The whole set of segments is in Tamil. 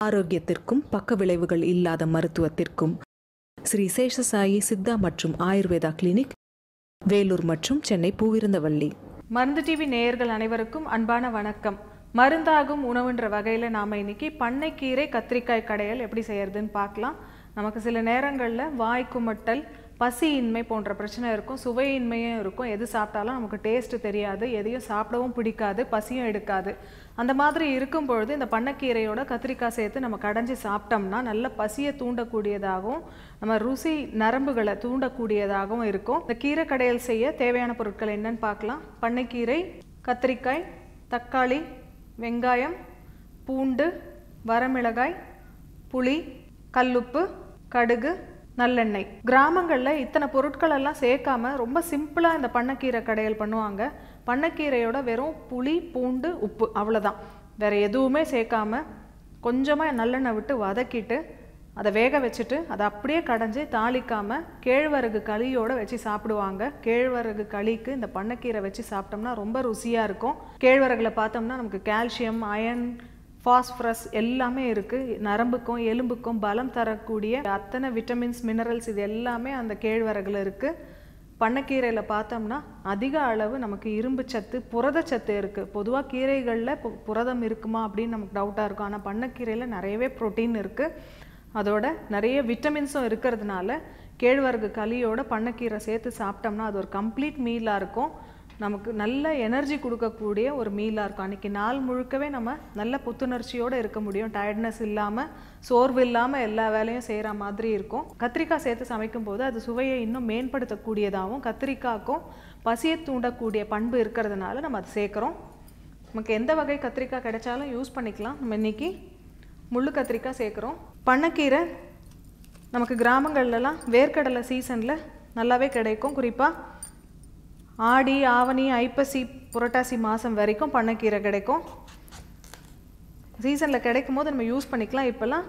ஆரோக்கியத்திற்கும் பக்க விளைவுகள் இல்லாத மருத்துவத்திற்கும் ஸ்ரீ சேஷசாயி சித்தா மற்றும் ஆயுர்வேதா கிளினிக், வேலூர் மற்றும் சென்னை பூவிருந்தவல்லி. மருந்து டிவி நேயர்கள் அனைவருக்கும் அன்பான வணக்கம். மருந்தாகும் உணவுன்ற வகையில் நாம் இன்னைக்கு பண்ணைக்கீரை கத்திரிக்காய் கடையல் எப்படி செய்யறதுன்னு பார்க்கலாம். நமக்கு சில நேரங்களில் வாய் குமட்டல், பசியின்மை போன்ற பிரச்சனை இருக்கும், சுவையின்மையும் இருக்கும். எது சாப்பிட்டாலும் நமக்கு டேஸ்ட்டு தெரியாது, எதையும் சாப்பிடவும் பிடிக்காது, பசியும் எடுக்காது. அந்த மாதிரி இருக்கும் பொழுது இந்த பண்ணைக்கீரையோட கத்திரிக்காய் சேர்த்து நம்ம கடைஞ்சி சாப்பிட்டோம்னா நல்ல பசியை தூண்டக்கூடியதாகவும் நம்ம ருசி நரம்புகளை தூண்டக்கூடியதாகவும் இருக்கும். இந்த கீரை கடையல் செய்ய தேவையான பொருட்கள் என்னன்னு பார்க்கலாம். பண்ணைக்கீரை, கத்திரிக்காய், தக்காளி, வெங்காயம், பூண்டு, வரமிளகாய், புளி, கல்லுப்பு, கடுகு, நல்லெண்ணெய். கிராமங்களில் இத்தனை பொருட்கள் எல்லாம் சேர்க்காம ரொம்ப சிம்பிளாக இந்த பண்ணைக்கீரை கடையல் பண்ணுவாங்க. பண்ணைக்கீரையோட வெறும் புளி, பூண்டு, உப்பு, அவ்வளோதான். வேறு எதுவுமே சேர்க்காம கொஞ்சமாக நல்லெண்ணெய் விட்டு வதக்கிட்டு அதை வேக வச்சுட்டு அதை அப்படியே கடைஞ்சி தாளிக்காமல் கேழ்வரகு களியோடு வச்சு சாப்பிடுவாங்க. கேழ்வரகு களிக்கு இந்த பண்ணைக்கீரை வச்சு சாப்பிட்டோம்னா ரொம்ப ருசியாக இருக்கும். கேழ்வரகில் பார்த்தோம்னா நமக்கு கால்சியம், அயன், ஃபாஸ்பரஸ் எல்லாமே இருக்குது. நரம்புக்கும் எலும்புக்கும் பலம் தரக்கூடிய அத்தனை விட்டமின்ஸ், மினரல்ஸ் இது எல்லாமே அந்த கேழ்வரகுல இருக்குது. பண்ணைக்கீரையில் பார்த்தோம்னா அதிக அளவு நமக்கு இரும்பு சத்து, புரதச்சத்து இருக்குது. பொதுவாக கீரைகளில் புரதம் இருக்குமா அப்படின்னு நமக்கு டவுட்டாக இருக்கும். ஆனால் பண்ணைக்கீரையில் நிறையவே ப்ரோட்டீன் இருக்குது. அதோட நிறைய விட்டமின்ஸும் இருக்கிறதுனால கேழ்வரகு களியோட பண்ணைக்கீரை சேர்த்து சாப்பிட்டோம்னா அது ஒரு கம்ப்ளீட் மீலாக இருக்கும். நமக்கு நல்ல எனர்ஜி கொடுக்கக்கூடிய ஒரு மீலாக இருக்கும். அன்றைக்கி நாள் முழுக்கவே நம்ம நல்ல புத்துணர்ச்சியோடு இருக்க முடியும். டயர்ட்னஸ் இல்லாமல், சோர்வு இல்லாமல் எல்லா வேலையும் செய்கிற மாதிரி இருக்கும். கத்திரிக்காய் சேர்த்து சமைக்கும் போது அது சுவையை இன்னும் மேம்படுத்தக்கூடியதாகவும், கத்திரிக்காய்க்கும் பசியை தூண்டக்கூடிய பண்பு இருக்கிறதுனால நம்ம அதை சேர்க்குறோம். நமக்கு எந்த வகை கத்திரிக்காய் கிடைச்சாலும் யூஸ் பண்ணிக்கலாம். நம்ம இன்றைக்கி முள்ளு கத்திரிக்காய் சேர்க்குறோம். பண்ணைக்கீரை நமக்கு கிராமங்கள்லாம் வேர்க்கடலை சீசனில் நல்லாவே கிடைக்கும். குறிப்பாக ஆடி, ஆவணி, ஐப்பசி, புரட்டாசி மாதம் வரைக்கும் பண்ணைக்கீரை கிடைக்கும். சீசனில் கிடைக்கும் போது நம்ம யூஸ் பண்ணிக்கலாம். இப்போல்லாம்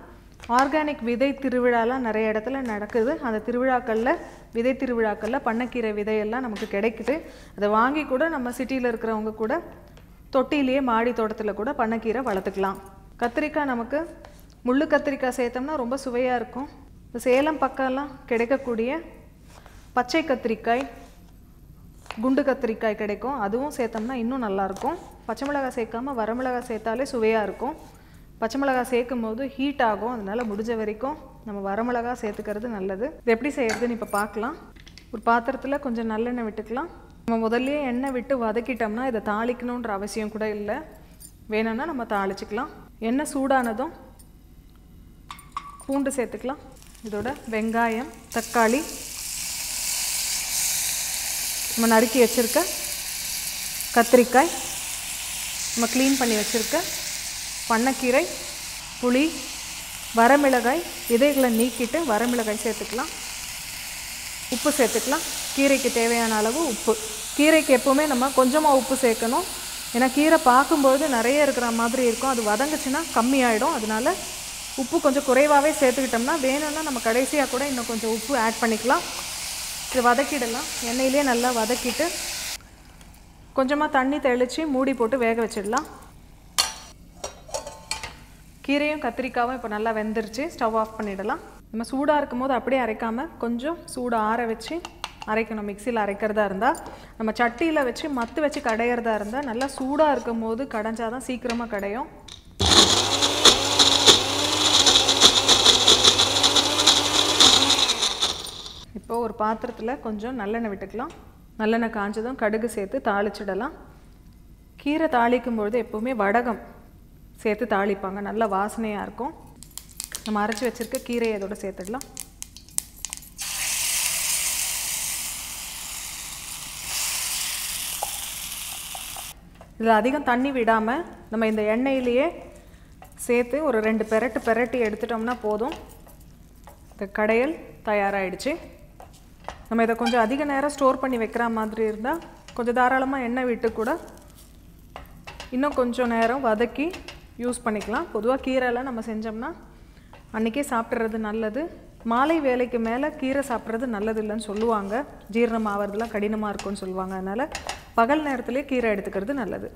ஆர்கானிக் விதை திருவிழாலாம் நிறைய இடத்துல நடக்குது. அந்த திருவிழாக்களில், விதை திருவிழாக்களில் பண்ணைக்கீரை விதையெல்லாம் நமக்கு கிடைக்குது. அதை வாங்கி கூட நம்ம சிட்டியில் இருக்கிறவங்க கூட தொட்டிலேயே மாடி தோட்டத்தில் கூட பண்ணைக்கீரை வளர்த்துக்கலாம். கத்திரிக்காய் நமக்கு முள்ளு கத்திரிக்காய் சேர்த்தோம்னா ரொம்ப சுவையாக இருக்கும். இப்போ சேலம் பக்கம்லாம் கிடைக்கக்கூடிய பச்சை கத்திரிக்காய், குண்டு கத்திரிக்காய் கிடைக்கும். அதுவும் சேர்த்தோம்னா இன்னும் நல்லாயிருக்கும். பச்சை மிளகாய் சேர்க்காமல் வரமிளகாய் சேர்த்தாலே சுவையாக இருக்கும். பச்சை மிளகாய் சேர்க்கும் போது ஹீட் ஆகும். அதனால் முடிஞ்ச வரைக்கும் நம்ம வரமிளகாய் சேர்த்துக்கிறது நல்லது. இது எப்படி செய்யறதுன்னு இப்போ பார்க்கலாம். ஒரு பாத்திரத்தில் கொஞ்சம் நல்லெண்ணெய் விட்டுக்கலாம். நம்ம முதல்லையே எண்ணெய் விட்டு வதக்கிட்டோம்னா இதை தாளிக்கணுன்ற அவசியம் கூட இல்லை. வேணும்னா நம்ம தாளிச்சிக்கலாம். எண்ணெய் சூடானதும் பூண்டு சேர்த்துக்கலாம். இதோட வெங்காயம், தக்காளி, நம்ம நறுக்கி வச்சுருக்க கத்திரிக்காய், நம்ம க்ளீன் பண்ணி வச்சுருக்க பண்ணைக்கீரை, புளி, வரமிளகாய், விதைகளை நீக்கிட்டு வரமிளகாய் சேர்த்துக்கலாம். உப்பு சேர்த்துக்கலாம். கீரைக்கு தேவையான அளவு உப்பு. கீரைக்கு எப்போவுமே நம்ம கொஞ்சமாக உப்பு சேர்க்கணும். ஏன்னா கீரை பார்க்கும்பொழுது நிறைய இருக்கிற மாதிரி இருக்கும். அது வதங்குச்சுன்னா கம்மியாயிடும். அதனால உப்பு கொஞ்சம் குறைவாகவே சேர்த்துக்கிட்டோம்னா வேணும்னா நம்ம கடைசியாக கூட இன்னும் கொஞ்சம் உப்பு ஆட் பண்ணிக்கலாம். இது வதக்கிடலாம். எண்ணெயிலே நல்லா வதக்கிட்டு கொஞ்சமாக தண்ணி தெளித்து மூடி போட்டு வேக வச்சிடலாம். கீரையும் கத்திரிக்காயும் இப்போ நல்லா வெந்துருச்சு. ஸ்டவ் ஆஃப் பண்ணிடலாம். நம்ம சூடாக இருக்கும் போது அப்படியே அரைக்காமல் கொஞ்சம் சூடாக ஆற வச்சு அரைக்கணும். மிக்சியில் அரைக்கிறதா இருந்தால், நம்ம சட்டியில் வச்சு மத்து வச்சு கடையிறதா இருந்தால் நல்லா சூடாக இருக்கும் போது கடைஞ்சாதான் சீக்கிரமாக கடையும். இப்போது ஒரு பாத்திரத்தில் கொஞ்சம் நல்லெண்ணெய் விட்டுக்கலாம். நல்லெண்ணெய் காஞ்சதும் கடுகு சேர்த்து தாளிச்சிடலாம். கீரை தாளிக்கும்பொழுது எப்போவுமே வடகம் சேர்த்து தாளிப்பாங்க. நல்ல வாசனையாக இருக்கும். நம்ம அரைச்சி வச்சுருக்க கீரையை அதோட சேர்த்துடலாம். இதில் அதிகம் தண்ணி விடாமல் நம்ம இந்த எண்ணெயிலேயே சேர்த்து ஒரு 2 பெரட்டி எடுத்துட்டோம்னா போதும். இந்த கடையல் தயாராகிடுச்சு. நம்ம இதை கொஞ்சம் அதிக நேரம் ஸ்டோர் பண்ணி வைக்கிற மாதிரி இருந்தால் கொஞ்சம் தாராளமாக எண்ணெய் விட்டு கூட இன்னும் கொஞ்சம் நேரம் வதக்கி யூஸ் பண்ணிக்கலாம். பொதுவாக கீரைலாம் நம்ம செஞ்சோம்னா அன்றைக்கே சாப்பிட்றது நல்லது. மாலை வேலைக்கு மேலே கீரை சாப்பிட்றது நல்லது இல்லைன்னு சொல்லுவாங்க. ஜீரணம் ஆகிறதுலாம் கடினமாக இருக்கும்னு சொல்லுவாங்க. அதனால் பகல் நேரத்துலேயே கீரை எடுத்துக்கிறது நல்லது.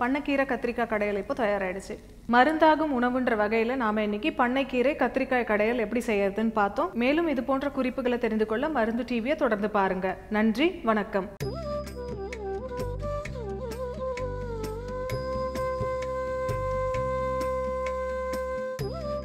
பண்ணைக்கீரை கத்திரிக்காய் கடையல் இப்போ தயாராகிடுச்சு. மருந்தாகும் உணவுன்ற வகையில் நாம் இன்னைக்கு பண்ணைக்கீரை கத்திரிக்காய் கடையல் எப்படி செய்யறதுன்னு பார்த்தோம். மேலும் இது போன்ற குறிப்புகளை தெரிந்து கொள்ள மருந்து டிவியை தொடர்ந்து பாருங்க. நன்றி, வணக்கம்.